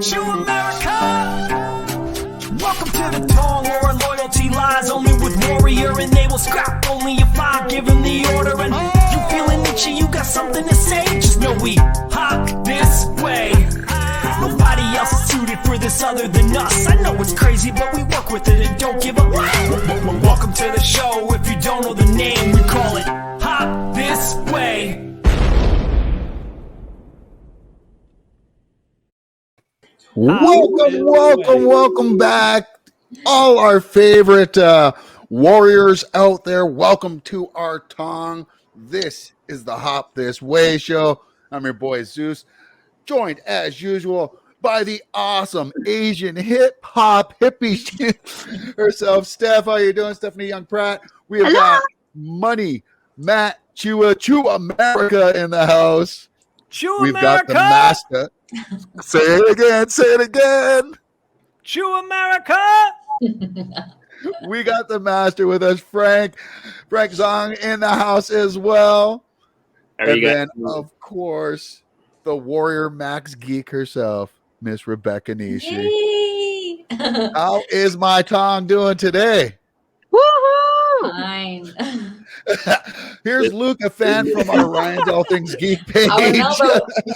To America! Welcome to the Tong, where our loyalty lies only with warrior, and they will scrap only if I give them the order. And you feeling itchy, you got something to say? Just know we hop this way. Nobody else is suited for this other than us. I know it's crazy, but we work with it and don't give up. Welcome to the show. If you don't know the name, we call it Hop This Way. Welcome back. All our favorite warriors out there. Welcome to our Tong. This is the Hop This Way show. I'm your boy Zeus, joined as usual by the awesome Asian hip hop hippie herself, Steph. How you doing, Stephanie Young Pratt? We have got Money Matt Chew America in the house. We've got the master. Say it again. Chew America. We got the master with us, Frank Zong in the house as well. And then, of course, the warrior Max Geek herself, Miss Rebecca Nishi. Yay! How is my Tong doing today? Woohoo! Fine. Here's Luke, a fan from our Ryan's All Things Geek page. Our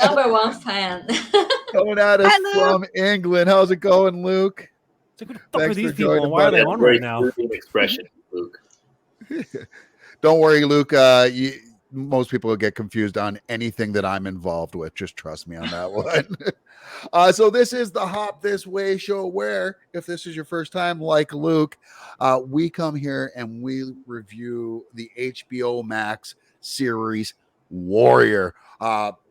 number one fan. Coming at us from England. How's it going, Luke? Who the fuck are these people? Why are they on right now? Expression, Luke. Don't worry, Luke. Most people will get confused on anything that I'm involved with. Just trust me on that one. So this is the Hop This Way show, where if this is your first time, like Luke, we come here and we review the HBO Max series Warrior.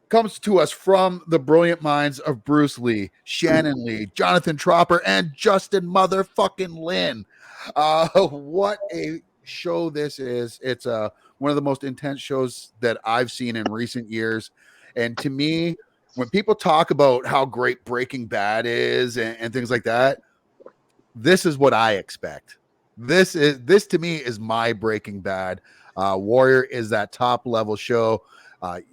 Comes to us from the brilliant minds of Bruce Lee, Shannon Lee, Jonathan Tropper, and Justin motherfucking Lin. What a show this is. It's one of the most intense shows that I've seen in recent years. And to me, when people talk about how great Breaking Bad is and things like that, this is what I expect. This to me is my Breaking Bad. Warrior is that top level show.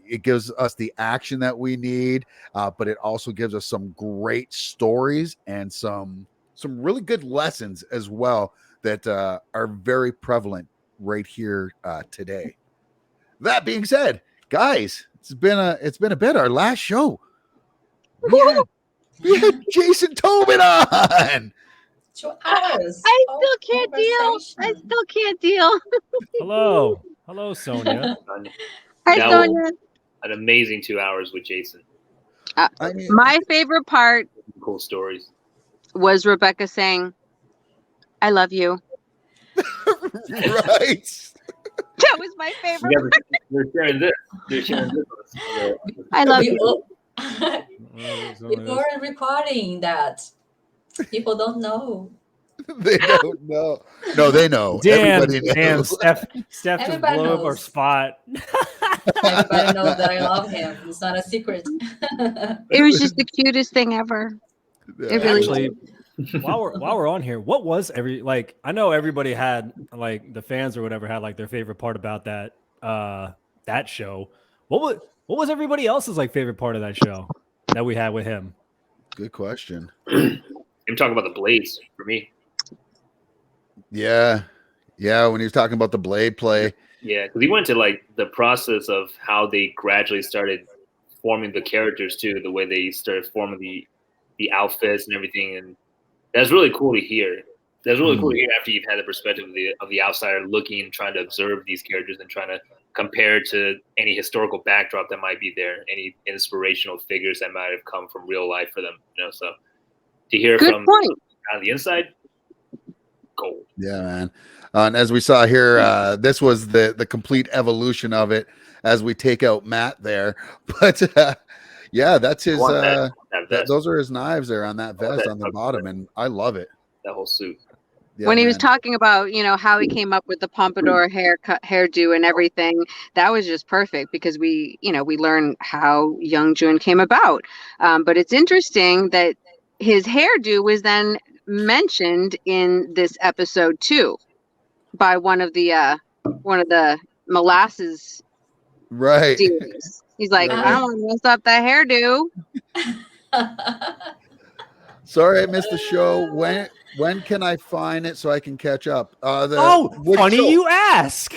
It gives us the action that we need, but it also gives us some great stories and some really good lessons as well that are very prevalent right here today. That being said, guys, it's been a bit. Our last show, we had Jason Tobin on. 2 hours. I still can't deal. Hello, Sonia. Hi, Sonia. An amazing 2 hours with Jason. My favorite part Cool stories. was Rebecca saying, "I love you." Right. That was my favorite. You're sharing this. You're sharing this. I love you. Before recording that, people don't know. They don't know. No, they know. Everybody knows. Steph just Everybody blew up knows. our spot. Everybody knows that I love him. It's not a secret. It was just the cutest thing ever. It really Actually, while we're on here, what was I know everybody had, like, the fans or whatever had, like, their favorite part about that show. What was everybody else's, like, favorite part of that show that we had with him? Good question. I'm talking about the blades for me. Yeah, when he was talking about the blade play. Yeah, because he went to like the process of how they gradually started forming the characters too, the way they started forming the outfits and everything, and that's really cool to hear. That's really cool to hear after you've had the perspective of the outsider looking and trying to observe these characters and trying to compare to any historical backdrop that might be there, any inspirational figures that might have come from real life for them. So to hear from on the inside, gold. Yeah, man. And as we saw here, this was the complete evolution of it as we take out Matt there. But yeah, that's his. Those are his knives there on that vest on the bottom, and I love it. That whole suit. Yeah, when he was talking about, how he came up with the pompadour hairdo and everything, that was just perfect because we learn how Young Jun came about. But it's interesting that his hairdo was then mentioned in this episode too by one of the molasses dudes. He's like, I don't want to mess up that hairdo. Sorry, I missed the show. When can I find it so I can catch up? Which funny show? you ask.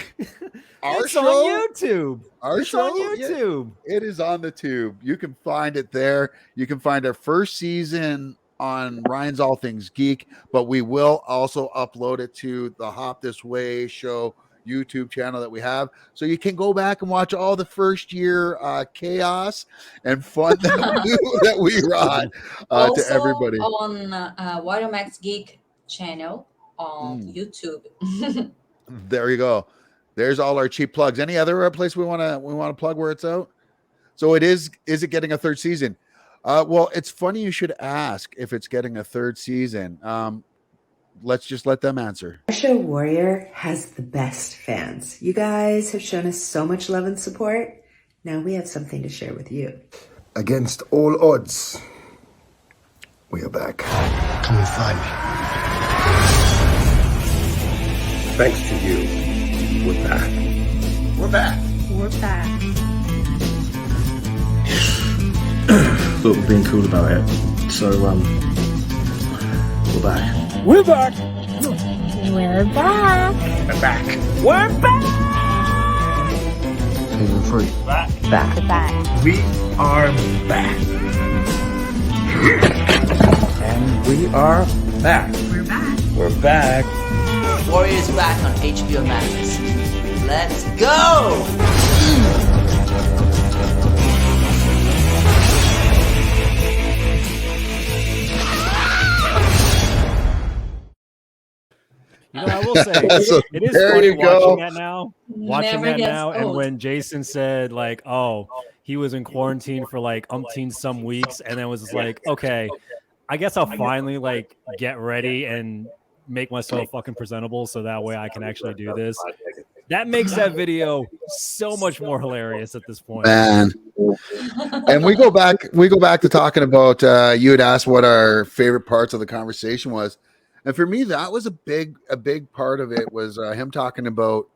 Our It's show? on YouTube. Our It's show? on YouTube. Yeah, it is on the tube. You can find it there. You can find our first season on Ryan's All Things Geek, but we will also upload it to the Hop This Way show YouTube channel that we have, so you can go back and watch all the first year chaos and fun that we brought Also to everybody. on Watermax Geek channel on YouTube. There you go. There's all our cheap plugs. Any other place we want to plug where it's out? So is it getting a third season? Well, it's funny you should ask if it's getting a third season. Let's just let them answer. Our show Warrior has the best fans. You guys have shown us so much love and support. Now we have something to share with you. Against all odds, we are back. Come and find me. Thanks to you, we're back. We're back. We're back. But we're being cool about it. So, we're back. We're back. We're back. We're back. We're back. Season 3. Back. Back. We're back. We are back. And we are back. We're back. We're back. Warriors back on HBO Max. Let's go! You know, I will say So it is there funny you go. watching that now. Never gets And old. when Jason said like, "Oh, he was in quarantine for like umpteen some weeks," and then was just like, "Okay, I guess I'll finally like get ready and make myself fucking presentable so that way I can actually do this." That makes that video so much more hilarious at this point. Man. And we go back to talking about you had asked what our favorite parts of the conversation was. And for me, that was a big part of it was him talking about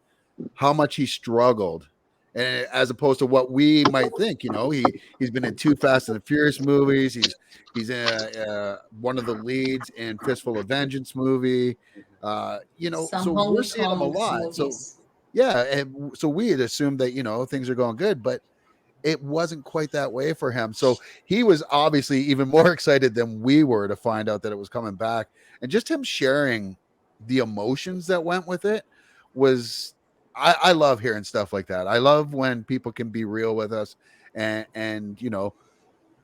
how much he struggled, and as opposed to what we might think. You know, he's been in 2 Fast and the Furious movies. He's in one of the leads in Fistful of Vengeance movie. You know, Some so Hong we're seeing him a Kong lot. So movies. yeah, and so we had assumed that things are going good, but it wasn't quite that way for him. So he was obviously even more excited than we were to find out that it was coming back. And just him sharing the emotions that went with it was, I love hearing stuff like that. I love when people can be real with us. And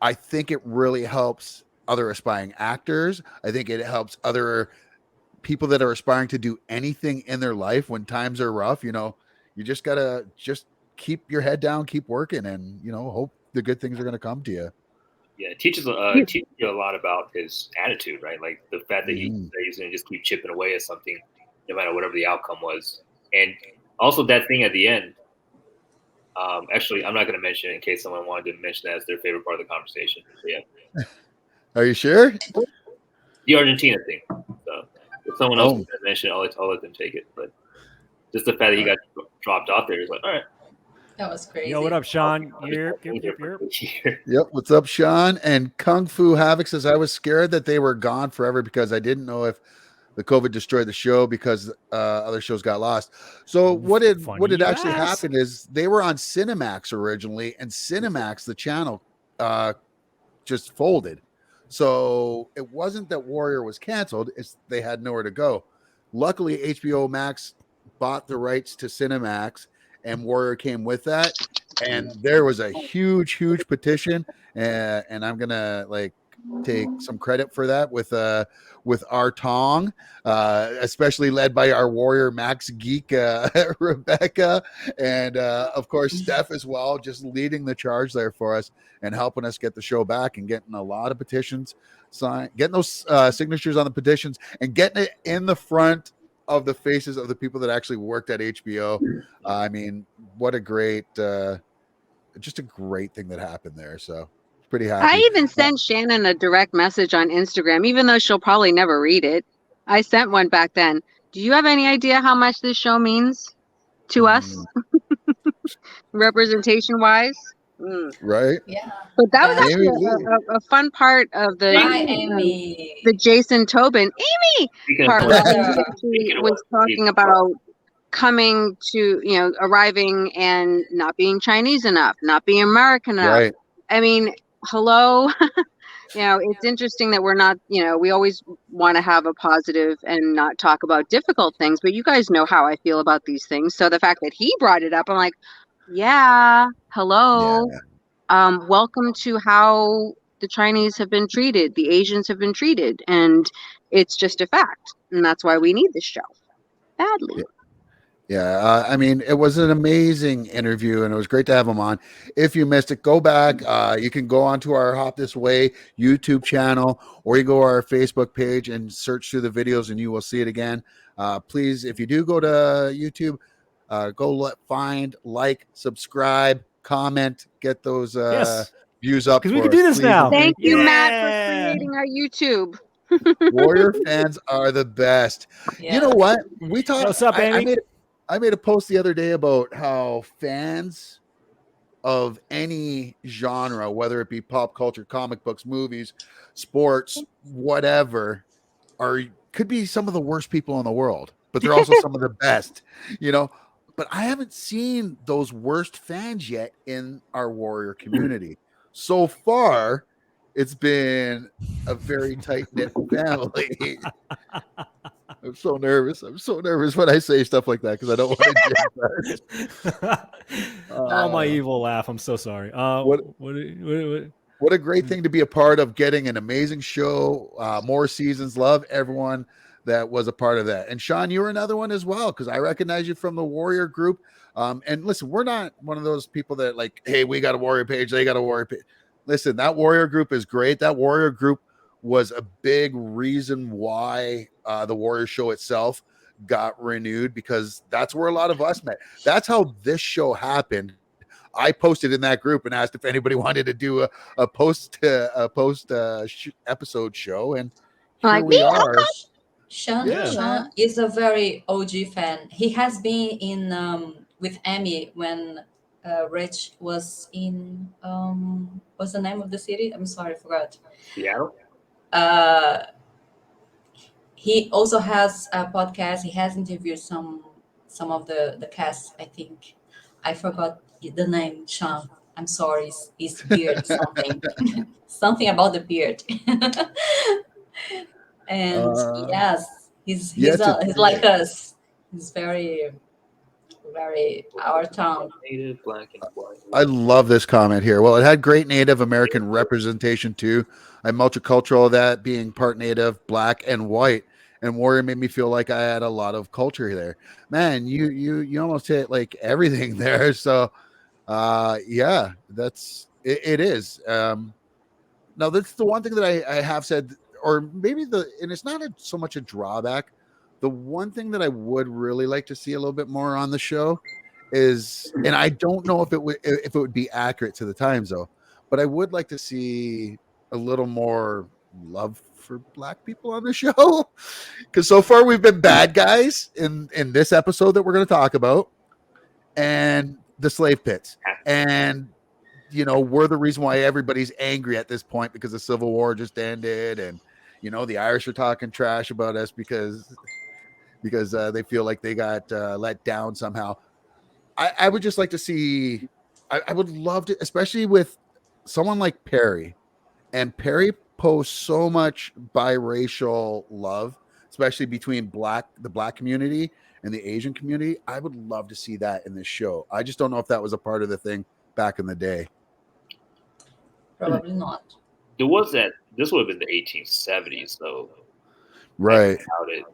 I think it really helps other aspiring actors. I think it helps other people that are aspiring to do anything in their life when times are rough. You just gotta keep your head down, keep working, and hope the good things are going to come to you. Yeah, it teaches you a lot about his attitude, right? Like the fact that he's going to just keep chipping away at something, no matter whatever the outcome was. And also that thing at the end. Actually, I'm not going to mention it in case someone wanted to mention that as their favorite part of the conversation. So, yeah. Are you sure? The Argentina thing. So if someone else wants to mention it, I'll let them take it. But just the fact that he got dropped off there is like, all right. That was crazy. Yo, what up, Sean? Yep. Yep. What's up, Sean? And Kung Fu Havoc says, I was scared that they were gone forever because I didn't know if the COVID destroyed the show because other shows got lost. So what had actually happened is they were on Cinemax originally, and Cinemax, the channel, just folded. So it wasn't that Warrior was canceled; it's they had nowhere to go. Luckily, HBO Max bought the rights to Cinemax, and Warrior came with that. And there was a huge petition, and I'm gonna take some credit for that with our Tong, especially led by our Warrior Max geek Rebecca, and of course Steph as well, just leading the charge there for us and helping us get the show back and getting a lot of petitions signed, getting those signatures on the petitions, and getting it in the front of the faces of the people that actually worked at HBO. I mean, what a great, just a great thing that happened there. So pretty happy. I even sent Shannon a direct message on Instagram, even though she'll probably never read it. I sent one back then. Do you have any idea how much this show means to us? Representation wise? Right? Yeah. But that was But actually Amy, a fun part of hi, Amy. the Jason Tobin Amy Speaking of part what, was when Another. she speaking of was what, talking about coming to, arriving and not being Chinese enough, not being American enough. right. I mean, hello. It's interesting that we're not, we always want to have a positive and not talk about difficult things, but you guys know how I feel about these things. So the fact that he brought it up, I'm like, yeah, Yeah. hello. Welcome to how the Chinese have been treated, the Asians have been treated, and it's just a fact. And that's why we need this show badly. Yeah, I mean, it was an amazing interview, and it was great to have him on. If you missed it, go back. You can go onto our Hop This Way YouTube channel, or you go to our Facebook page and search through the videos, and you will see it again. Please, if you do go to YouTube, find, like, subscribe, comment, get those Yes, views up because we for can us. do this Please now. and thank Thank you, you. Matt, for Yeah. creating our YouTube. Warrior fans are the best. You know Yes. what? We talked. What's up, Amy? I made a post the other day about how fans of any genre, whether it be pop culture, comic books, movies, sports, whatever, could be some of the worst people in the world, but they're also some of the best, you know. But I haven't seen those worst fans yet in our Warrior community. So far, it's been a very tight-knit family. I'm so nervous. I'm so nervous when I say stuff like that because I don't want to jinx that. Oh, my evil laugh. I'm so sorry. What a great thing to be a part of, getting an amazing show, more seasons. Love everyone that was a part of that. And Sean, you were another one as well, because I recognize you from the Warrior group. And listen, we're not one of those people that like, hey, we got a Warrior page, they got a Warrior page. Listen, that Warrior group is great. That Warrior group was a big reason why the Warrior show itself got renewed, because that's where a lot of us met. That's how this show happened. I posted in that group and asked if anybody wanted to do a post episode show, and here Like, we are. Sean, Yeah. Sean is a very OG fan. He has been in with Amy when Rich was in what's the name of the city? I'm sorry, I forgot. Seattle. He also has a podcast. He has interviewed some of the cast. I think I forgot the name. Sean, I'm sorry. It's beard something something about the beard. And yes, he's like us. He's very our tongue. Native, black, and white. I love this comment here. Well, it had great Native American representation too. I'm multicultural, that being part Native, black, and white. And Warrior made me feel like I had a lot of culture there. Man, you almost hit like everything there. So yeah, that's it, it is. Now that's the one thing that I have said, or maybe and it's not so much a drawback. The one thing that I would really like to see a little bit more on the show is, and I don't know if it would be accurate to the times though, but I would like to see a little more love for black people on the show, because so far we've been bad guys in this episode that we're going to talk about, and the slave pits, and we're the reason why everybody's angry at this point, because the Civil War just ended, and the Irish are talking trash about us because they feel like they got let down somehow. I would just like to see, I would love to, especially with someone like Perry. And Perry posts so much biracial love, especially between the black community and the Asian community. I would love to see that in this show. I just don't know if that was a part of the thing back in the day. Probably not. There was that. This would have been the 1870s, so right. About it,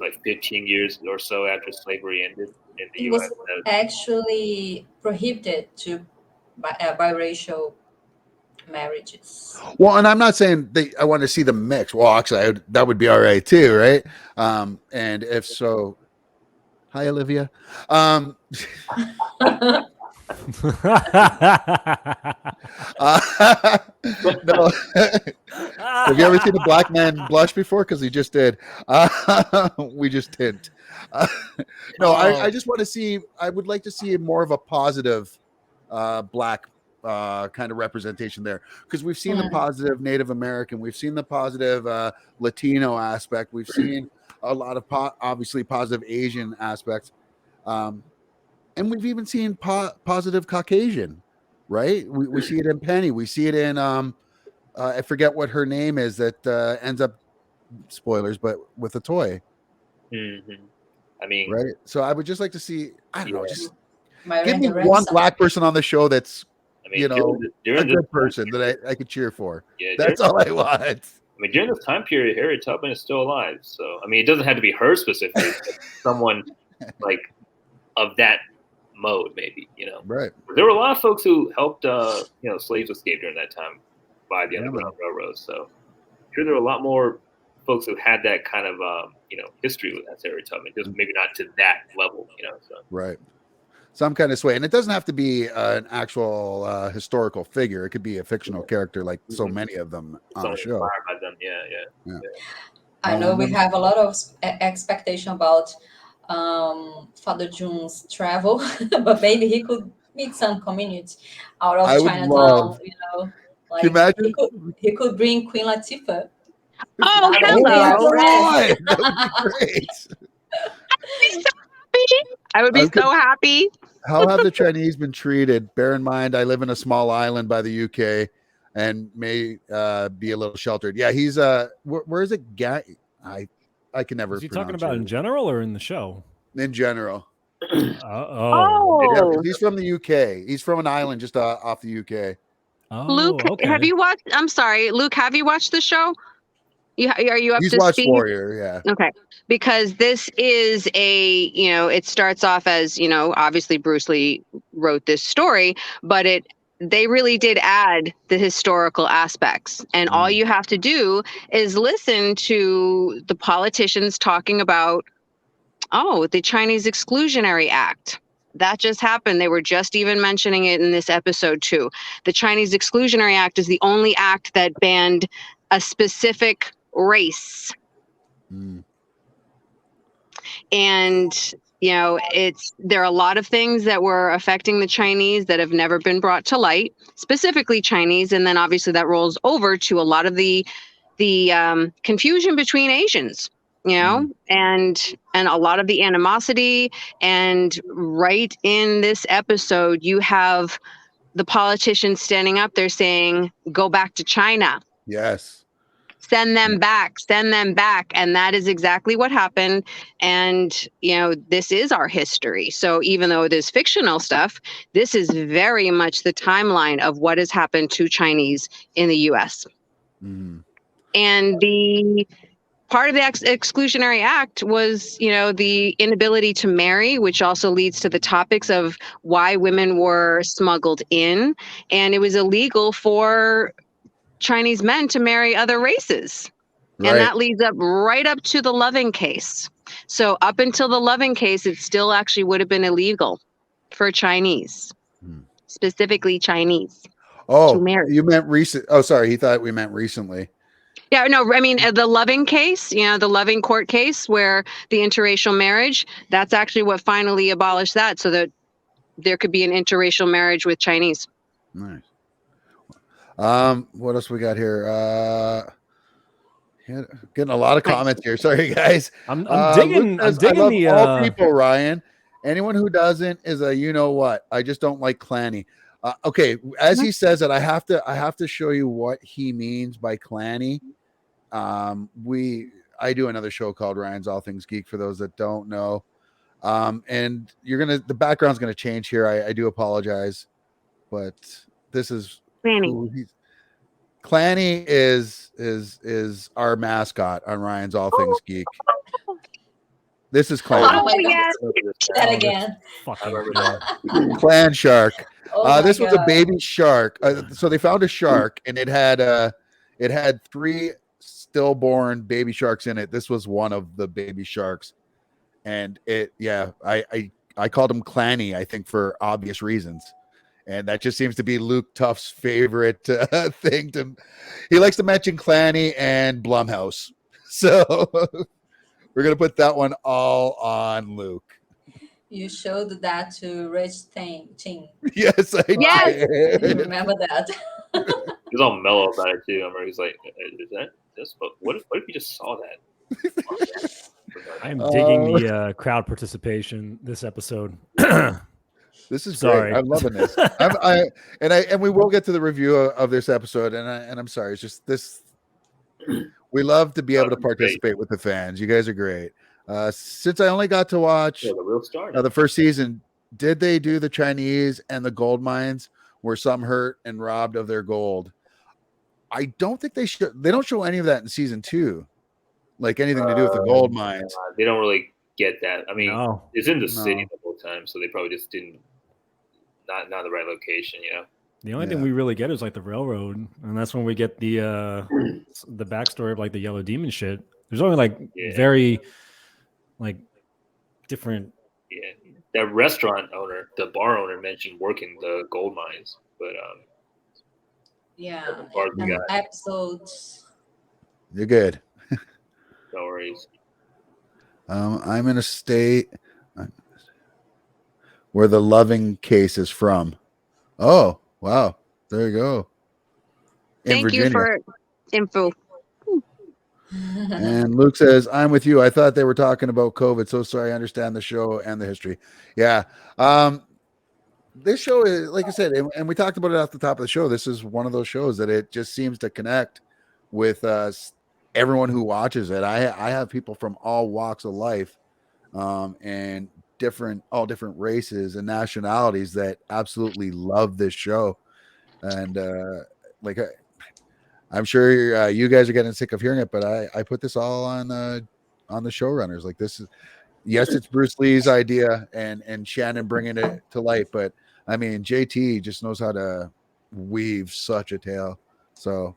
like 15 years or so after slavery ended in the It U.S. was actually prohibited to biracial marriages. Well, and I'm not saying I want to see them mix. Well, actually, that would be all right too, right? And if so, hi, Olivia. No. Have you ever seen a black man blush before? Because he just did. We just didn't. No, I just want to see. I would like to see more of a positive black kind of representation there, because we've seen the positive Native American, we've seen the positive Latino aspect, we've seen a lot of obviously positive Asian aspects, and we've even seen positive Caucasian, right? We see it in Penny, we see it in I forget what her name is that ends up, spoilers, but with a toy. I mean, right. So I would just like to see, I don't know, just give me Miranda one Ransom. black person on the show that's, I mean, you know, during a this good person that I could cheer for. Yeah, That's all I want. I mean, during this time period, Harriet Tubman is still alive. So, I mean, it doesn't have to be her specifically, but someone like of that mode, maybe, you know. Right. There were a lot of folks who helped, you know, slaves escape during that time by the Underground Railroad. So, I'm sure there were a lot more folks who had that kind of, you know, history with Harriet Tubman, just maybe not to that level, you know. So. Right. Some kind of sway, and it doesn't have to be an actual historical figure. It could be a fictional character, like so many of them on the show. Inspired by them. Yeah. I know we have a lot of expectation about Father June's travel, but maybe he could meet some community out of Chinatown. You know, like imagine? He could bring Queen Latifah. Oh, hello! Right. That would be great. I would be so happy. How have the Chinese been treated? Bear in mind, I live in a small island by the UK, and may be a little sheltered. Yeah, he's where is it? I can never. Is he talking about in general or in the show? In general. Oh, yeah, he's from the UK. He's from an island just off the UK. Oh, Luke, okay. have you watched? I'm sorry, Luke, have you watched the show? Are you up He's to watched speed? Warrior, yeah. Okay, because this is it starts off as, obviously Bruce Lee wrote this story, but they really did add the historical aspects, and all you have to do is listen to the politicians talking about, the Chinese Exclusionary Act. That just happened. They were just even mentioning it in this episode too. The Chinese Exclusionary Act is the only act that banned a specific race. And there are a lot of things that were affecting the Chinese that have never been brought to light, specifically Chinese, and then obviously that rolls over to a lot of the confusion between Asians, and a lot of the animosity. And right in this episode, you have the politicians standing up there saying, "Go back to China." Yes. Send them back, send them back. And that is exactly what happened. And, this is our history. So even though it is fictional stuff, this is very much the timeline of what has happened to Chinese in the US. And the part of the Exclusionary Act was, the inability to marry, which also leads to the topics of why women were smuggled in. And it was illegal for Chinese men to marry other races. Right. And that leads right up to the Loving case. So up until the Loving case, it still actually would have been illegal for Chinese, specifically Chinese. Oh, to marry. You meant recent. Oh, sorry. He thought we meant recently. Yeah, no, I mean, the Loving case, the Loving court case where the interracial marriage, that's actually what finally abolished that, so that there could be an interracial marriage with Chinese. Nice. What else we got here? Getting a lot of comments here. Sorry, guys. I'm digging. I'm digging the all people. Ryan, anyone who doesn't is a what. I just don't like clanny. Okay, as he says that, I have to show you what he means by clanny. I do another show called Ryan's All Things Geek for those that don't know. And the background's gonna change here. I do apologize, but this is. Clanny is our mascot on Ryan's All Things Geek. This is Clanny. Oh yes, that again. Clan shark. This was a God. baby shark. So they found a shark, and it had 3 stillborn baby sharks in it. This was one of the baby sharks, and I called him Clanny, I think for obvious reasons. And that just seems to be Luke Tuff's favorite thing. He likes to mention Clanny and Blumhouse. So we're going to put that one all on Luke. You showed that to Rich Ching. Yes, I Yes. You did. remember that? He was all mellow about it too. I remember he's like, "Is that this? But what if you just saw that?" I am digging the crowd participation this episode. This is Sorry. great. I'm loving this. And we will get to the review of this episode. And I'm sorry. It's just this. We love to be able to participate with the fans. You guys are great. Since I only got to watch the real star. the first season, did they do the Chinese and the gold mines where some hurt and robbed of their gold? I don't think they should. They don't show any of that in season 2, like anything to do with the gold mines. They don't really get that. I mean, No. it's in the city the whole time, so they probably just didn't not the right location. The only thing we really get is like the railroad, and that's when we get the backstory of like the Yellow Demon shit. There's only like very like different. Yeah, that restaurant owner, the bar owner, mentioned working the gold mines, but Yeah, the and guy. episodes. You're good. No worries. I'm in a state where the Loving case is from. Oh, wow. There you go. Thank you for info. And Luke says, I'm with you. I thought they were talking about COVID. So sorry. I understand the show and the history. Yeah. This show is, like I said, and we talked about it at the top of the show. This is one of those shows that it just seems to connect with everyone who watches it. I have people from all walks of life and all different races and nationalities that absolutely love this show. And I'm sure you guys are getting sick of hearing it, but I put this all on the showrunners. Like, this is, yes, it's Bruce Lee's idea and Shannon bringing it to light, but I mean, JT just knows how to weave such a tale. So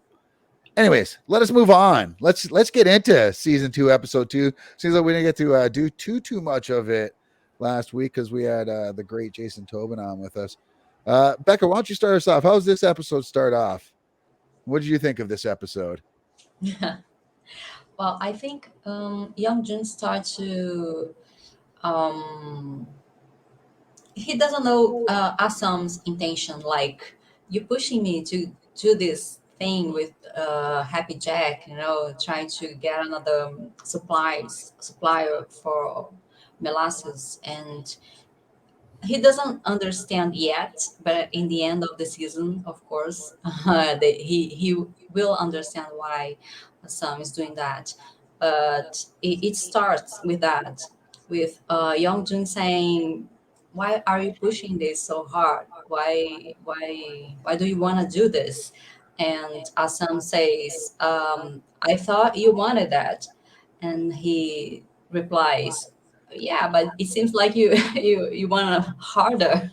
anyways, let us move on. Let's get into season 2, episode 2. Seems like we didn't get to do too much of it last week because we had the great Jason Tobin on with us. Becca, why don't you start us off? How's this episode start off? What did you think of this episode? Well, I think Young Jun starts to he doesn't know Asam's intention. Like, you pushing me to do this thing with Happy Jack, trying to get another supplier for molasses, and he doesn't understand yet. But in the end of the season, of course, he will understand why Sam is doing that. But it starts with that, with Young Jun saying, "Why are you pushing this so hard? Why do you want to do this?" And Assam says, "I thought you wanted that," and he replies, "Yeah, but it seems like you you want harder.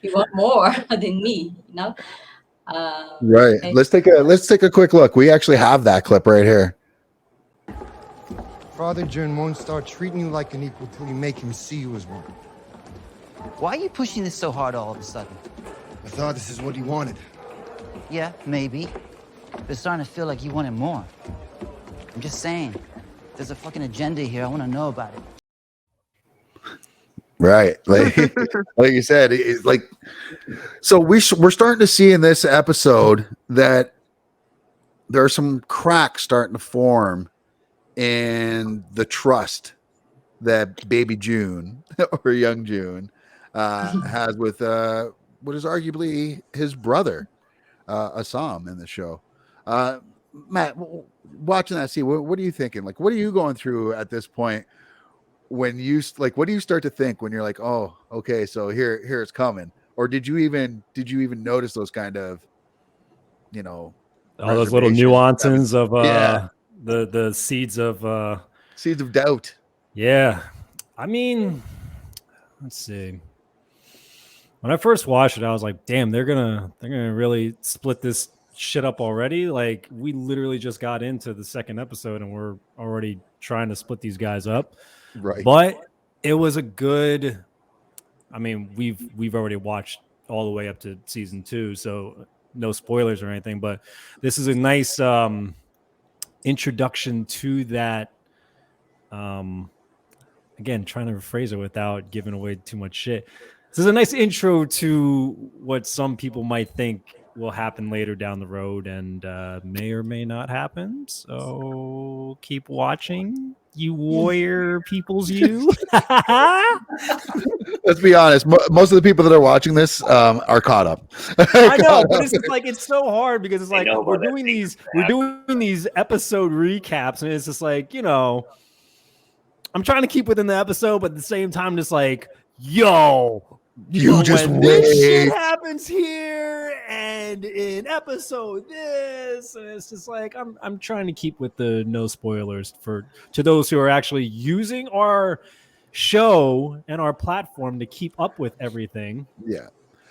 You want more than me, you know." Right. And Let's take a quick look. We actually have that clip right here. Father Jun won't start treating you like an equal till you make him see you as one. Why are you pushing this so hard all of a sudden? I thought this is what he wanted. Yeah, maybe. But it's starting to feel like you wanted more. I'm just saying. There's a fucking agenda here. I want to know about it. Right. Like, like you said, it's like, so we're starting to see in this episode that there are some cracks starting to form in the trust that baby June or young June has with what is arguably his brother, Assam, in the show. Matt, watching that scene, what are you thinking? Like, what are you going through at this point? When you what do you start to think when you're like, oh, okay, so here it's coming? Or did you even notice those kind of, all those little nuances of the seeds of doubt? Yeah. I mean, let's see. When I first watched it, I was like, damn, they're gonna really split this shit up already. Like, we literally just got into the second episode and we're already trying to split these guys up. Right. But it was a good, I mean, we've already watched all the way up to season 2, so no spoilers or anything, but this is a nice introduction to that again, trying to rephrase it without giving away too much shit. This is a nice intro to what some people might think will happen later down the road and may or may not happen. So keep watching, you warrior peoples, you. Let's be honest. Most of the people that are watching this are caught up. I know, but it's just like it's so hard because it's like we're doing these episode recaps, and it's just like, you know, I'm trying to keep within the episode, but at the same time, just like, yo, you just when wait. This shit happens here, and in episode this, and it's just like I'm trying to keep with the no spoilers to those who are actually using our show and our platform to keep up with everything. Yeah.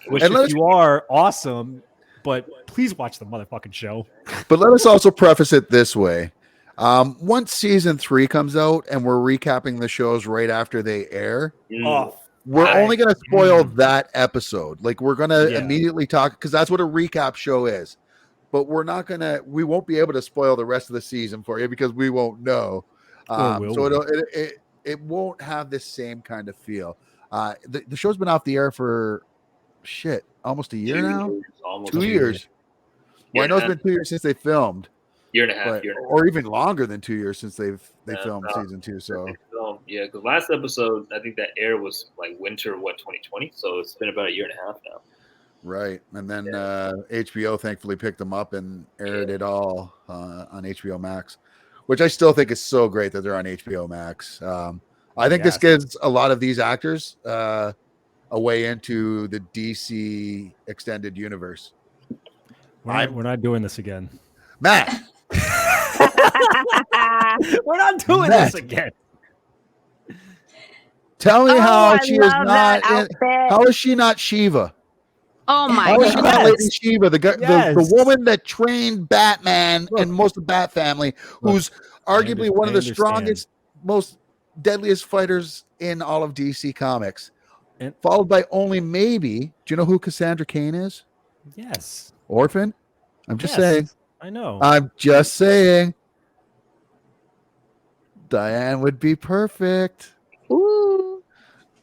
Which, if you are, awesome, but please watch the motherfucking show. But let us also preface it this way. Once season 3 comes out and we're recapping the shows right after they air, we're only going to spoil that episode. Like, we're going to immediately talk, because that's what a recap show is. But we won't be able to spoil the rest of the season for you because we won't know. So it won't have the same kind of feel. The show's been off the air for almost a year now. 2 years. Well, I know it's been 2 years since they filmed. Year and a half, or even longer than 2 years since they filmed season 2. So yeah, because last episode I think that air was like winter 2020, so it's been about a year and a half now. Right, and then HBO thankfully picked them up and aired it all on HBO Max, which I still think is so great that they're on HBO Max. I think this gives a lot of these actors a way into the DC extended universe. We're not doing this again, Matt. We're not doing this again. Tell me how she is not. How is she not Shiva? Oh my How is she not God! Lady Shiva, the woman that trained Batman and most of the Bat family, who's arguably one of the strongest, most deadliest fighters in all of DC Comics, followed by only maybe. Do you know who Cassandra Cain is? Yes. Orphan. I'm just saying. I know. I'm just saying. Diane would be perfect. Ooh.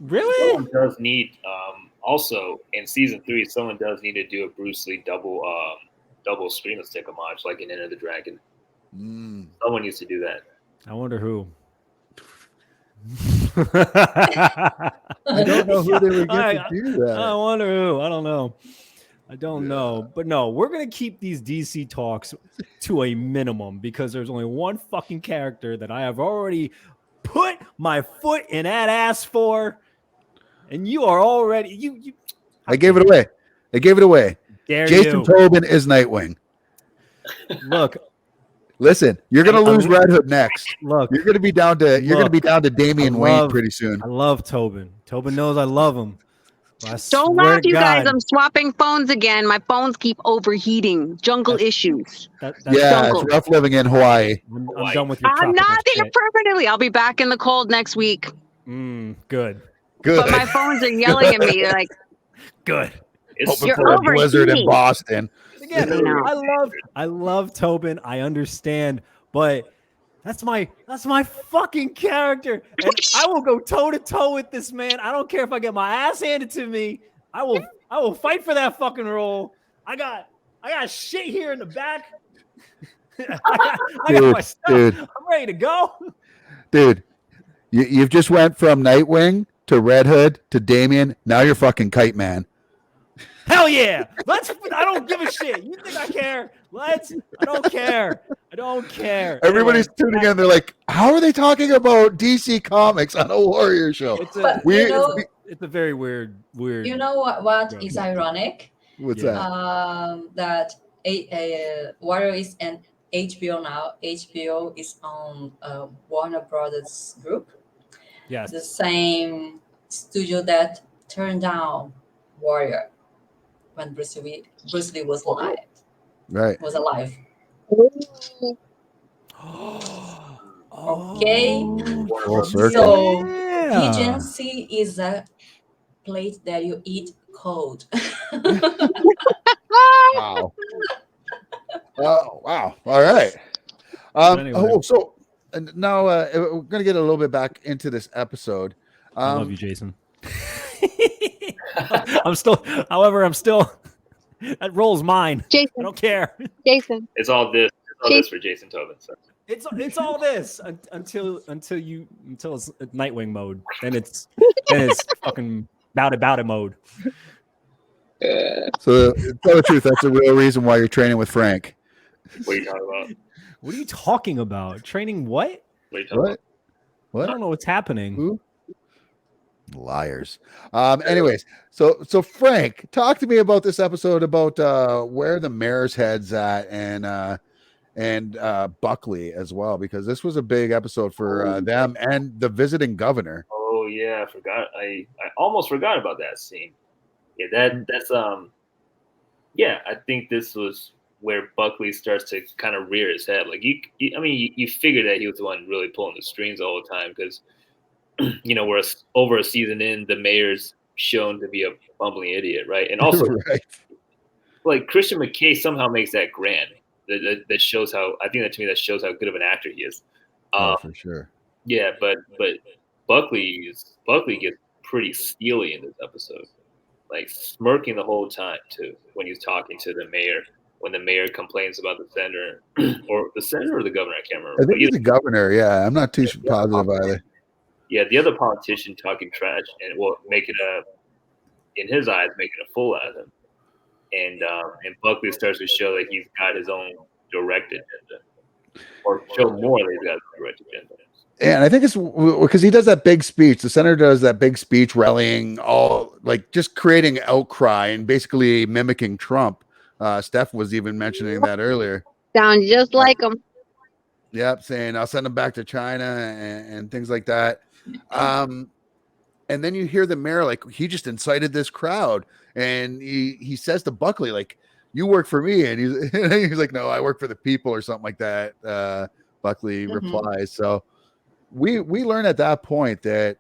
Really? Someone does need also in season 3. Someone does need to do a Bruce Lee double scream stick homage like in Enter the Dragon. Someone needs to do that. I wonder who. I don't know who they would get to do that. I wonder who. I don't know. I don't know. But no, we're going to keep these DC talks to a minimum because there's only one fucking character that I have already put my foot in that ass for. And you are already... You. I gave it away. Jason you. Tobin is Nightwing. Look. Listen, you're going to lose Red Hood next. Look. You're going to be down to Damian Wayne pretty soon. I love Tobin. Tobin knows I love him. Don't laugh, you guys. I'm swapping phones again. My phones keep overheating. Jungle issues. It's rough living in Hawaii. I'm done with your I'm not there permanently. I'll be back in the cold next week. Good. But my phones are yelling at me like, good. Hoping for a blizzard in Boston. Again, I love Tobin. I understand, but that's my fucking character. And I will go toe to toe with this man. I don't care if I get my ass handed to me. I will fight for that fucking role. I got shit here in the back. I got my stuff. Dude. I'm ready to go. Dude, you've just went from Nightwing to Red Hood to Damian. Now you're fucking Kite Man. Hell yeah. I don't give a shit. You think I care? I don't care. Everybody's tuning in. They're like, how are they talking about DC Comics on a Warrior show? It's a very weird. You know what is ironic? What's that? That Warrior is an HBO now. HBO is on Warner Brothers Group. Yes. The same studio that turned down Warrior when Bruce Lee was alive. Right. Was alive. Okay. So agency is a plate that you eat cold. Wow. Oh, wow. All right. Anyway. So And now we're gonna get a little bit back into this episode. I love you, Jason. I'm still, however, that role's mine. I Jason, don't care. Jason. It's all this. It's all this for Jason Tobin. So. It's all this until it's Nightwing mode. Then it's fucking bout it mode. So tell the truth, that's the real reason why you're training with Frank. What are you talking about? What are you talking about? Training what? What are you talking about? What? I don't know what's happening. Who? Liars. Anyways, so Frank, talk to me about this episode about where the mayor's head's at and Buckley as well, because this was a big episode for them and the visiting governor. Oh yeah, I forgot. I almost forgot about that scene. Yeah, that's yeah, I think this was where Buckley starts to kind of rear his head. Like you figure that he was the one really pulling the strings all the time because we're over a season in, the mayor's shown to be a bumbling idiot, right? And also, right. Like Christian McKay somehow makes that grand. That shows how I think that to me that shows how good of an actor he is. For sure. Yeah, but Buckley gets pretty steely in this episode, like smirking the whole time too when he's talking to the mayor. When the mayor complains about the senator or the governor, I can't remember. I think he's the governor. Yeah, I'm not too positive either. Yeah, the other politician talking trash and making in his eyes, making a fool out of him. And Buckley starts to show that he's got his own direct agenda, or show more that he's got a direct agenda. And I think it's because he does that big speech. The senator does that big speech rallying all, like just creating outcry and basically mimicking Trump. Steph was even mentioning that earlier. Sounds just like him. Yep, saying I'll send him back to China and things like that. And then you hear the mayor, like he just incited this crowd, and he says to Buckley, like, "You work for me," and he's like, "No, I work for the people," or something like that. Buckley replies. So we learn at that point that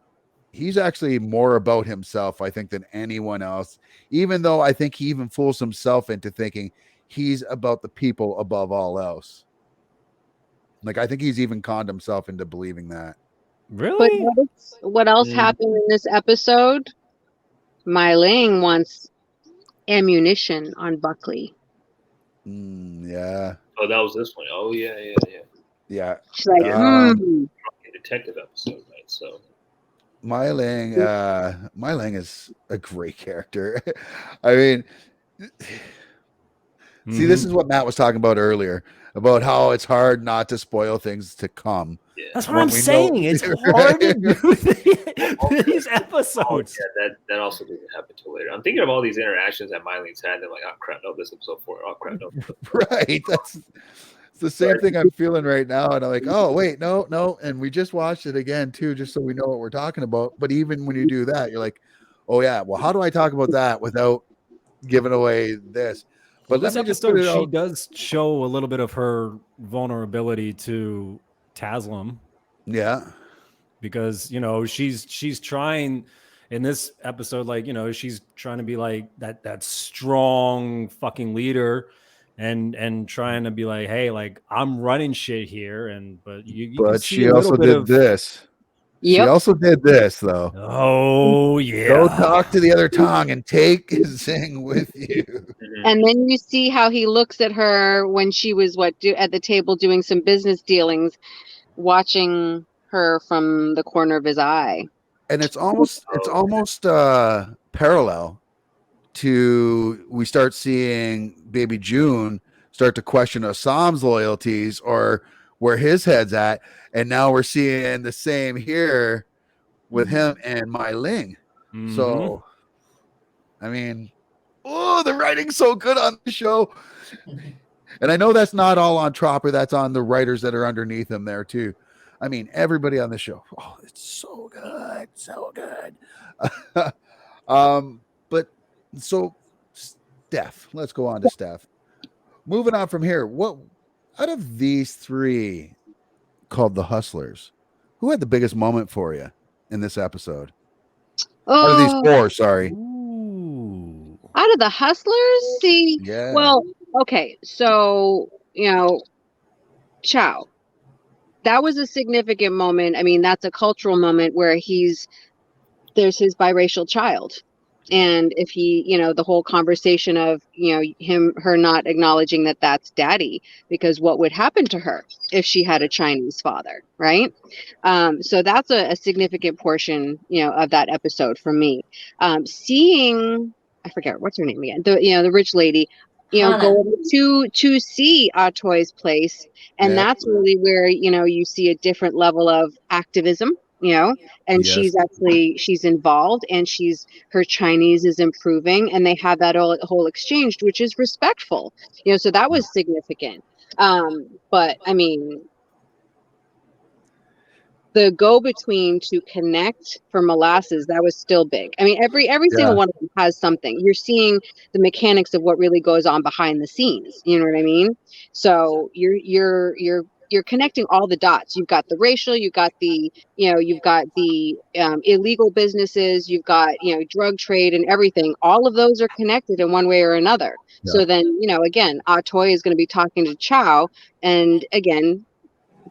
he's actually more about himself, I think, than anyone else. Even though I think he even fools himself into thinking he's about the people above all else. Like I think he's even conned himself into believing that. Really? But what else happened in this episode? Mai Ling wants ammunition on Buckley. Yeah. Oh, that was this one. Oh, yeah. Yeah. She's like, detective episode, right? So Mai Ling is a great character. I mean, see, this is what Matt was talking about earlier about how it's hard not to spoil things to come. Yeah. That's what I'm saying. It's hard to do these episodes. Yeah, that also doesn't happen till later. I'm thinking of all these interactions that Mai Ling's had, and I'm like, oh crap, no, this episode 4. Oh crap, no. Right. It's the same thing I'm feeling right now. And I'm like, oh, wait, no. And we just watched it again, too, just so we know what we're talking about. But even when you do that, you're like, oh, yeah, well, how do I talk about that without giving away this? But this episode, she does show a little bit of her vulnerability to Taslim. Yeah. Because, she's trying in this episode, like, she's trying to be like that strong fucking leader and trying to be like, hey, like I'm running shit here. But she also did this. Yep. She also did this, though. Oh, yeah. Go talk to the other Tong and take his thing with you. And then you see how he looks at her when she was at the table doing some business dealings, watching her from the corner of his eye. And it's almost parallel to we start seeing Baby June start to question Assam's loyalties or where his head's at. And now we're seeing the same here with him and Mai Ling. So, I mean, the writing's so good on the show. And I know that's not all on Tropper. That's on the writers that are underneath him there, too. I mean, everybody on the show. Oh, it's so good. So good. But so, Steph. Let's go on to Steph. Moving on from here. What out of these three called the Hustlers, who had the biggest moment for you in this episode? Out of these four, sorry. Out of the Hustlers? See? Yeah. Well, okay. So, Chow. that was a significant moment. I mean, that's a cultural moment where there's his biracial child. And if he, the whole conversation of, her not acknowledging that that's daddy, because what would happen to her if she had a Chinese father, right? So that's a significant portion, of that episode for me. Seeing, I forget what's her name again, the rich lady, go Hannah. over to see Atoy's place, and Yep. that's really where you see a different level of activism, and Yes. she's involved, and her Chinese is improving, and they have that whole exchange, which is respectful, so that was significant. But I mean, the go-between to connect for Molasses, that was still big. I mean, every single Yeah. one of them has something. You're seeing the mechanics of what really goes on behind the scenes. You know what I mean? So you're connecting all the dots. You've got the racial, you've got the illegal businesses, you've got drug trade and everything. All of those are connected in one way or another. Yeah. So then again, Atoy is going to be talking to Chow, and again,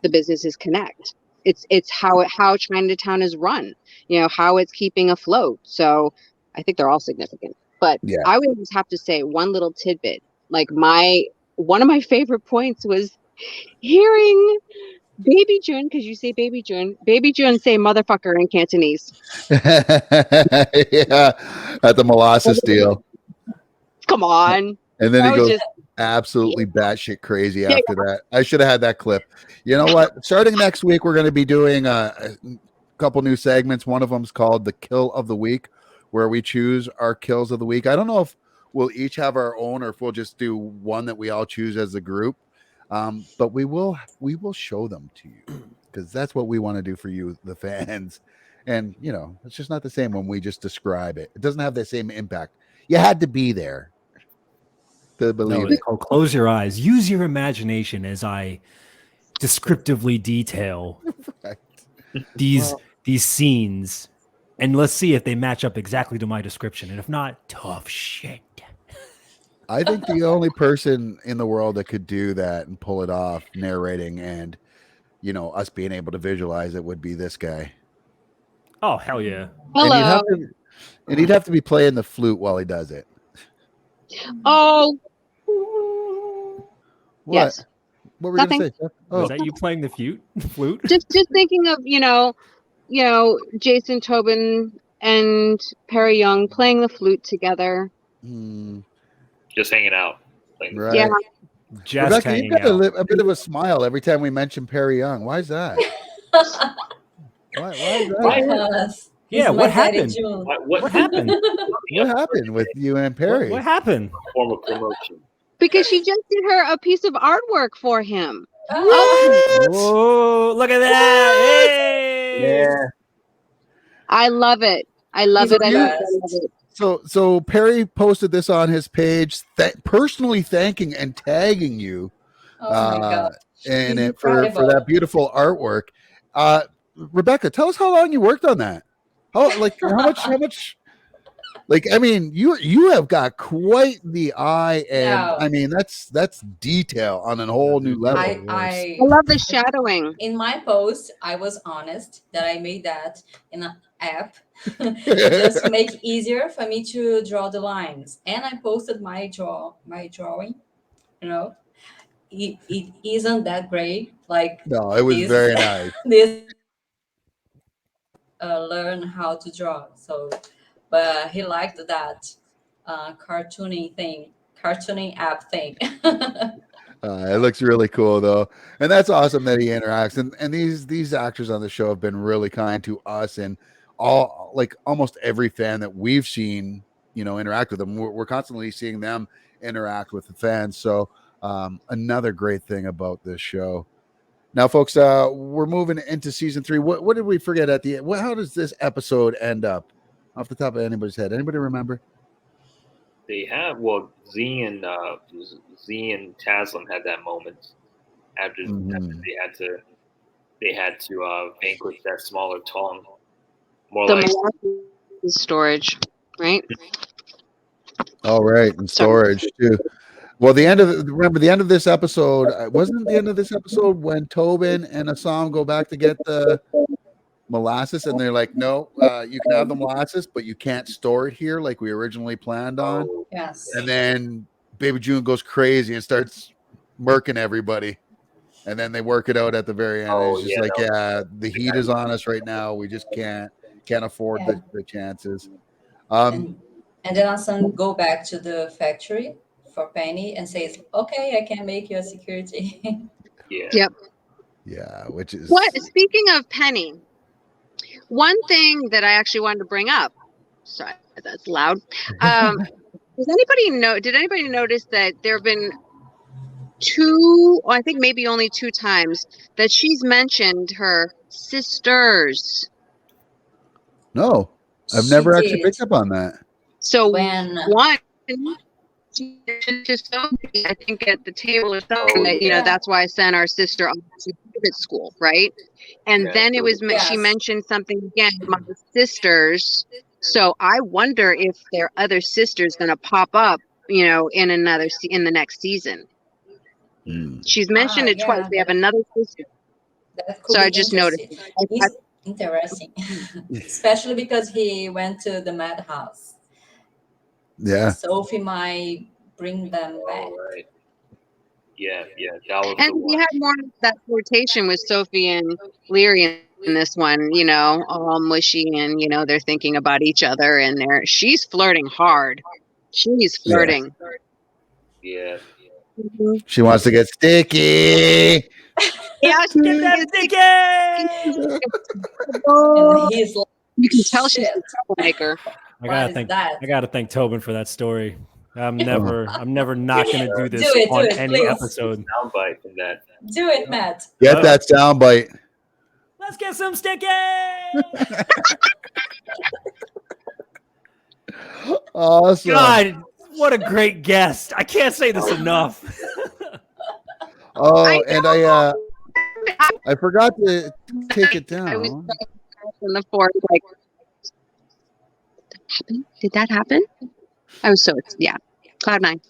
the businesses connect. It's how Chinatown is run, how it's keeping afloat. So I think they're all significant. But Yeah. I would just have to say one little tidbit. Like one of my favorite points was hearing Baby June, because you say Baby June say motherfucker in Cantonese. Yeah. At the molasses deal. Come on. And then That he was goes just absolutely batshit crazy after that. I should have had that clip. You know what? Starting next week, we're going to be doing a couple new segments. One of them is called the Kill of the Week, where we choose our kills of the week. I don't know if we'll each have our own or if we'll just do one that we all choose as a group. But we will show them to you because that's what we want to do for you, the fans. And it's just not the same when we just describe it. It doesn't have the same impact. You had to be there to believe No, it. oh, close your eyes. Use your imagination as I descriptively detail Right. these scenes, and let's see if they match up exactly to my description. And if not, tough shit. I think the only person in the world that could do that and pull it off, narrating and us being able to visualize it, would be this guy. Oh hell yeah! hello. And he'd have to be playing the flute while he does it. Oh. What? Yes. What were you going to say, Jeff? Was that you playing the flute? Just thinking of Jason Tobin and Perry Young playing the flute together. Just hanging out. Right. Yeah. Just Rebecca, you've got a bit of a smile every time we mention Perry Young. Why is that? Why is that? Because Yeah, what happened? What happened? What happened with you and Perry? What happened? Form of promotion. Because she just did her a piece of artwork for him. Oh, look at that! Hey! Yeah. I love it. I love it. I love it. So Perry posted this on his page, personally thanking and tagging you, Oh my God. and it for that beautiful artwork. Rebecca, tell us how long you worked on that. How much? Like, I mean, you have got quite the eye, and No. I mean that's detail on a whole new level. I love the shadowing. In my post, I was honest that I made that in an app just to make it easier for me to draw the lines. And I posted my drawing. It isn't that great. Like No, it was this, very nice. This learn how to draw. So, but he liked that cartooning app thing. It looks really cool though, and that's awesome that he interacts. And these actors on the show have been really kind to us and almost every fan that we've seen, interact with them. We're constantly seeing them interact with the fans. So another great thing about this show. Now, folks, we're moving into season 3. What did we forget at the end? How does this episode end up? Off the top of anybody's head, anybody remember? They have Z and Taslim had that moment after they had to vanquish that smaller Tong. The storage, right? All right, and storage too. Well, remember the end of this episode, wasn't the end of this episode when Tobin and Assam go back to get the molasses, and they're like, no, you can have the molasses, but you can't store it here like we originally planned on. Yes. And then Baby June goes crazy and starts murking everybody. And then they work it out at the very end. It's just the heat is on us right now. We just can't afford the chances. And then Hassan go back to the factory for Penny and says, okay, I can make you a security. Yep. Yeah, which is Speaking of Penny, one thing that I actually wanted to bring up. Sorry, that's loud. Did anybody notice that there have been I think maybe only 2 times that she's mentioned her sisters? No, I've never actually picked up on that. So when one, she mentioned to Sophie, I think at the table or something, that that's why I sent our sister off to private school, right? And then it was she mentioned something again about the sisters. So I wonder if their other sister's going to pop up, in the next season. She's mentioned it twice. We have another sister. So I just noticed. It's interesting, especially because he went to the madhouse. Yeah. Sophie might bring them back. Right. Yeah, that was. And we had more of that flirtation with Sophie and Leary in this one, all mushy, and they're thinking about each other, and she's flirting hard. She's flirting. Yeah. She wants to get sticky. Yeah, get that sticky. And he's like, you can tell she's a troublemaker. I gotta thank Tobin for that story. I'm never not gonna do this on any episode. Soundbite from that. Do it, Matt. Get that soundbite. Let's get some sticky. Awesome. God, what a great guest! I can't say this enough. And I forgot to take it down. I was in the forest, like, did that happen? I was Cloud 9.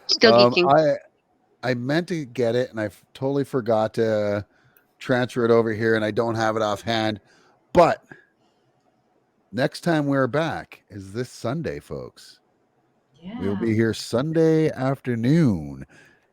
Still geeking. I meant to get it, and I totally forgot to transfer it over here, and I don't have it offhand. But next time we're back is this Sunday, folks. Yeah. We'll be here Sunday afternoon.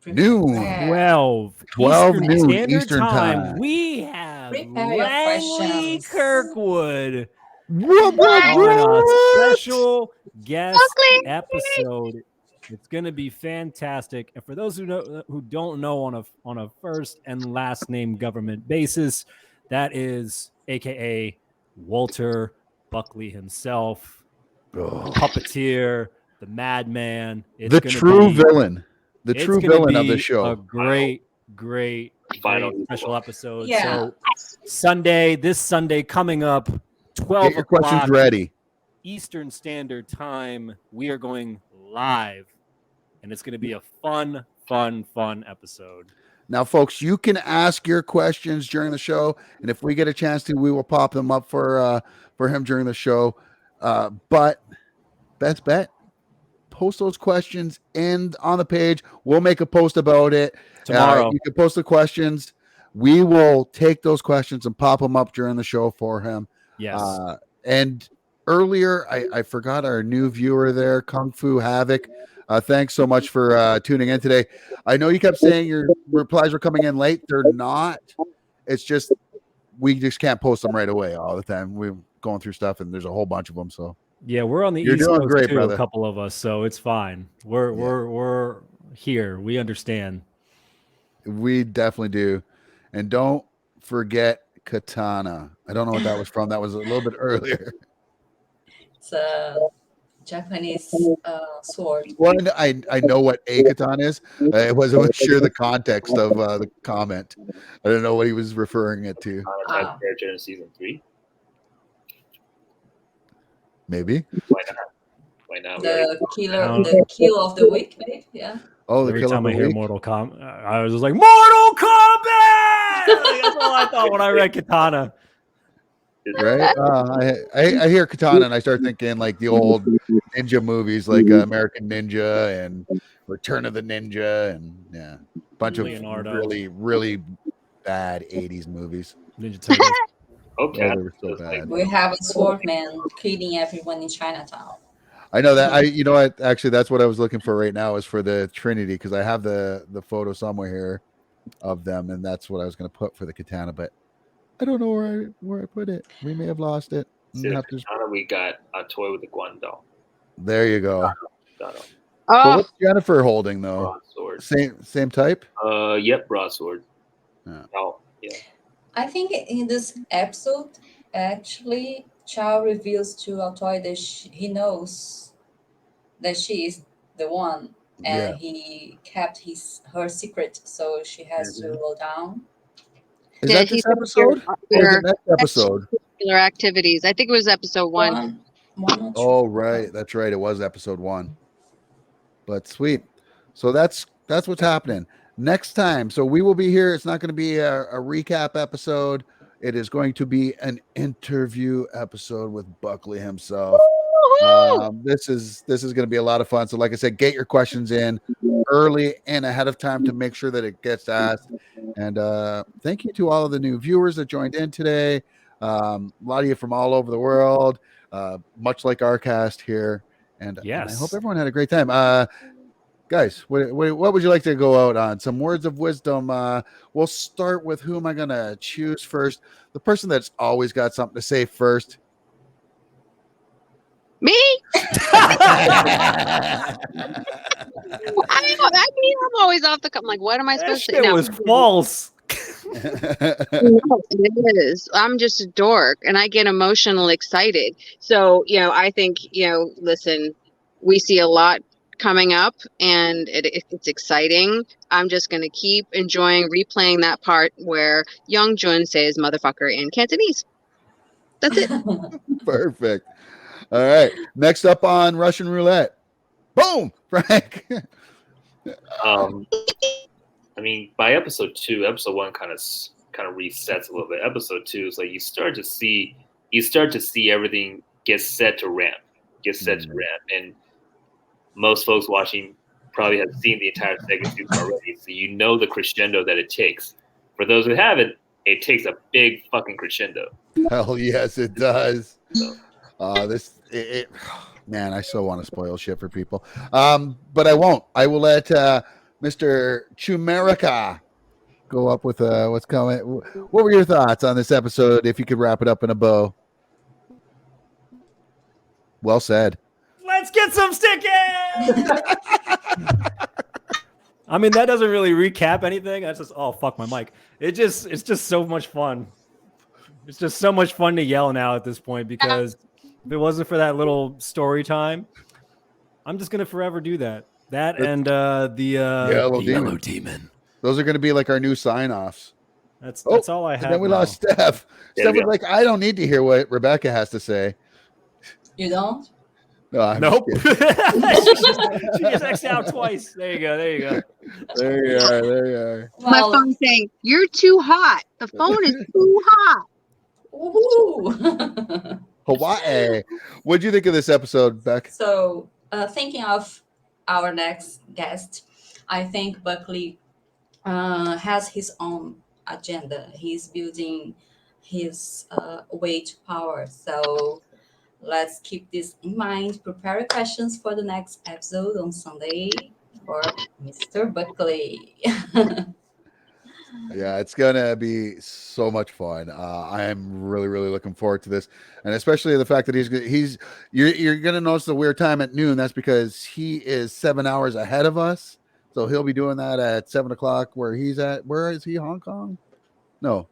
Noon. 12 noon Eastern time. We have Langley Kirkwood on a special guest episode. It's going to be fantastic. And for those who don't know on a first and last name government basis, that is AKA Walter Buckley himself, puppeteer, the madman. It's the true villain. The true villain of the show. A great special episode. Yeah. So this Sunday coming up, 12 Get your questions ready. Eastern Standard Time. We are going live, and it's going to be a fun episode. Now, folks, you can ask your questions during the show, and if we get a chance to, we will pop them up for him during the show. But best bet, post those questions on the page. We'll make a post about it tomorrow. You can post the questions. We will take those questions and pop them up during the show for him. Yes. And earlier, I forgot our new viewer there, Kung Fu Havoc. Thanks so much for tuning in today. I know you kept saying your replies were coming in late. They're not. It's just we just can't post them right away all the time. We're going through stuff, and there's a whole bunch of them. So yeah, we're on the You're East doing Coast great, too, brother. a couple of us, so it's fine. We're here. We understand. We definitely do. And don't forget Katana. I don't know what that was from. That was a little bit earlier. It's a Japanese sword. Well, I know what a katana is. I wasn't sure the context of the comment. I don't know what he was referring it to. Character in season 3. Maybe. Why not? The kill of the week, maybe. Yeah. Oh, the Every kill time of I the hear week. Mortal Kombat, I was just like, Mortal Kombat! Like, that's all I thought when I read Katana. Right? I hear katana and I start thinking like the old ninja movies, like American Ninja and Return of the Ninja, and yeah, a bunch of Leonardo. really bad '80s movies. Ninja Turtles. Okay. Oh, they were so bad. We have a swordman killing everyone in Chinatown. I know that. You know what? Actually, that's what I was looking for right now is for the Trinity, because I have the photo somewhere here of them, and that's what I was going to put for the katana, but I don't know where I put it. We may have lost it. Instead of katana, we got a toy with a guandao. There you go. Dano. But what's Jennifer holding though? Broadsword. Same type. Yep, broadsword. Yeah. Oh, yeah. I think in this episode, actually, Chow reveals to Altoy that he knows that she is the one, and he kept her secret, so she has to go down. Is that this episode? Or is it next episode? Activities. I think it was episode 1. Oh, right. That's right. It was episode 1. But sweet. So that's what's happening next time. So we will be here. It's not going to be a recap episode. It is going to be an interview episode with Buckley himself. This is going to be a lot of fun. So like I said, get your questions in early and ahead of time to make sure that it gets asked. And thank you to all of the new viewers that joined in today. A lot of you from all over the world, much like our cast here. And I hope everyone had a great time. Guys, what would you like to go out on? Some words of wisdom. We'll start with who am I going to choose first? The person that's always got something to say first. Me? I mean, I'm always off the cuff. I'm like, what am I supposed to say? It was false. No, it is. I'm just a dork and I get emotionally excited. So, I think, listen, we see a lot coming up and it's exciting. I'm just going to keep replaying that part where Young Jun says motherfucker in Cantonese. That's it. Perfect. All right. Next up on Russian Roulette. Boom, Frank. I mean, by episode 2, episode 1 kind of resets a little bit. Episode 2 is like you start to see everything get set to ramp, and most folks watching probably have seen the entire second season already, so you know the crescendo that it takes. For those who haven't, it takes a big fucking crescendo. Hell yes, it does. So. Man, I so want to spoil shit for people, but I won't. I will let Mr. Chumerica go up with what's coming. What were your thoughts on this episode? If you could wrap it up in a bow. Well said. Let's get some stickers. I mean, that doesn't really recap anything. That's just fuck my mic. It's just so much fun. It's just so much fun to yell now at this point, because if it wasn't for that little story time, I'm just gonna forever do that. And the Yellow Demon. Those are gonna be like our new sign-offs. That's all I have. And then we lost Steph. Steph was like, I don't need to hear what Rebecca has to say. You don't? No, I'm nope. just She just X'd out twice. There you go. There you are. Well, my phone's saying, you're too hot. The phone is too hot. Ooh. Hawaii. What'd you think of this episode, Beck? So, thinking of our next guest, I think Buckley has his own agenda. He's building his way to power. So let's keep this in mind. Prepare your questions for the next episode on Sunday for Mr. Buckley. Yeah, it's gonna be so much fun. I am really looking forward to this, and especially the fact that you're gonna notice the weird time at noon. That's because he is 7 hours ahead of us, so he'll be doing that at 7 o'clock where he's at. Where is he? Hong Kong? No,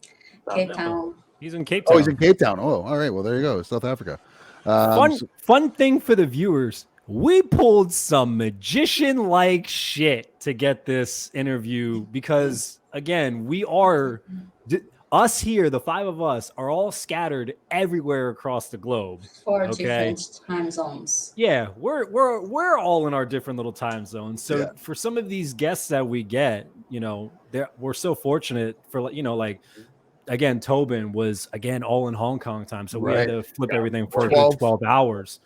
Cape Town. He's in Cape Town. Oh, he's in Cape Town. Oh, all right. Well, there you go. South Africa. Fun thing for the viewers. We pulled some magician-like shit to get this interview because, again, us here, the 5 of us, are all scattered everywhere across the globe. 4 different time zones. Yeah, we're all in our different little time zones. So for some of these guests that we get, we're so fortunate for, like again, Tobin was again all in Hong Kong time, so we had to flip everything for 12 hours.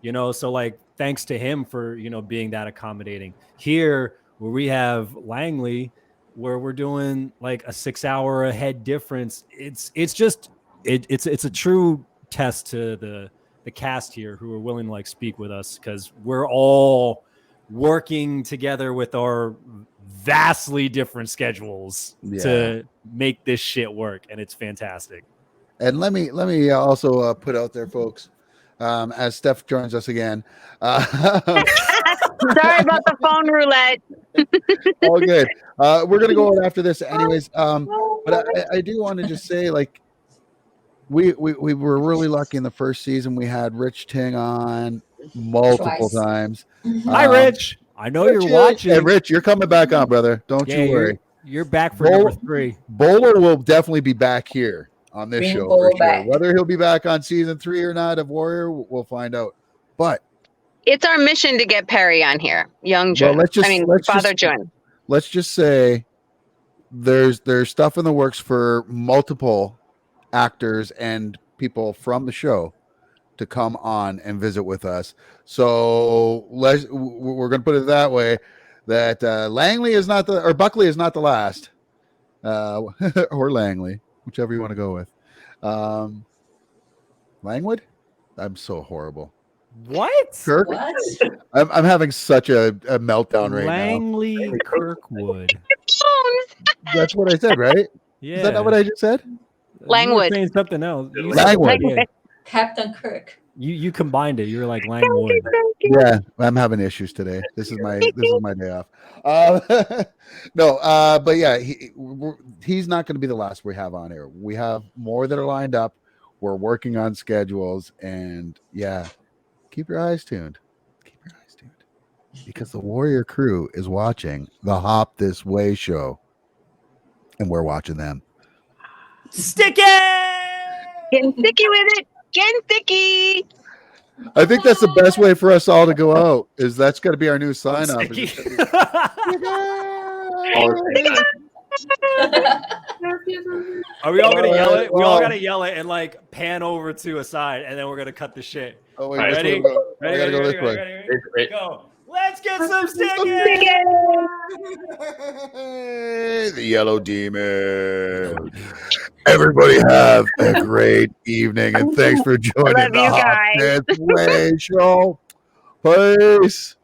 So like thanks to him for being that accommodating. Here where we have Langley, where we're doing like a 6 hour ahead difference, it's a true test to the cast here who are willing to like speak with us, because we're all working together with our vastly different schedules to make this shit work, and it's fantastic. And let me also put out there, folks, as Steph joins us again. Sorry about the phone roulette. All good. We're gonna go on after this, anyways. But I do want to just say, like, we were really lucky in the first season. We had Rich Ting on multiple times. Hi, Rich. I know you're watching. Hey, Rich, you're coming back on, brother. Don't you worry. You're back for number 3. Bowler will definitely be back here on this show for sure. Back. Whether he'll be back on season 3 or not of Warrior, we'll find out. But it's our mission to get Perry on here, young June. Father June. Let's just say there's stuff in the works for multiple actors and people from the show to come on and visit with us. So we're going to put it that way, that Langley is not or Buckley is not the last, or Langley, whichever you want to go with. Langwood? I'm so horrible. What? Kirk? What? I'm having such a meltdown right Langley Kirkwood. That's what I said, right? Yeah. Is that not what I just said? Langwood. You were saying something else. Langwood. Yeah. Captain Kirk. You combined it. You were like Langwood. Yeah, I'm having issues today. This is my day off. No, but yeah, he's not going to be the last we have on air. We have more that are lined up. We're working on schedules, and yeah, keep your eyes tuned. Keep your eyes tuned, because the Warrior crew is watching the Hop This Way show, and we're watching them. Sticky! Getting sticky with it. Getting sticky. I think that's the best way for us all to go out. That's got to be our new sign up. Are we all gonna yell it? We all gotta yell it and like pan over to a side, and then we're gonna cut the shit. Oh wait, ready? Ready? Go. Let's get some sticky. The Yellow Demon. Everybody have a great evening, and thanks for joining the Hop This Way show. Peace.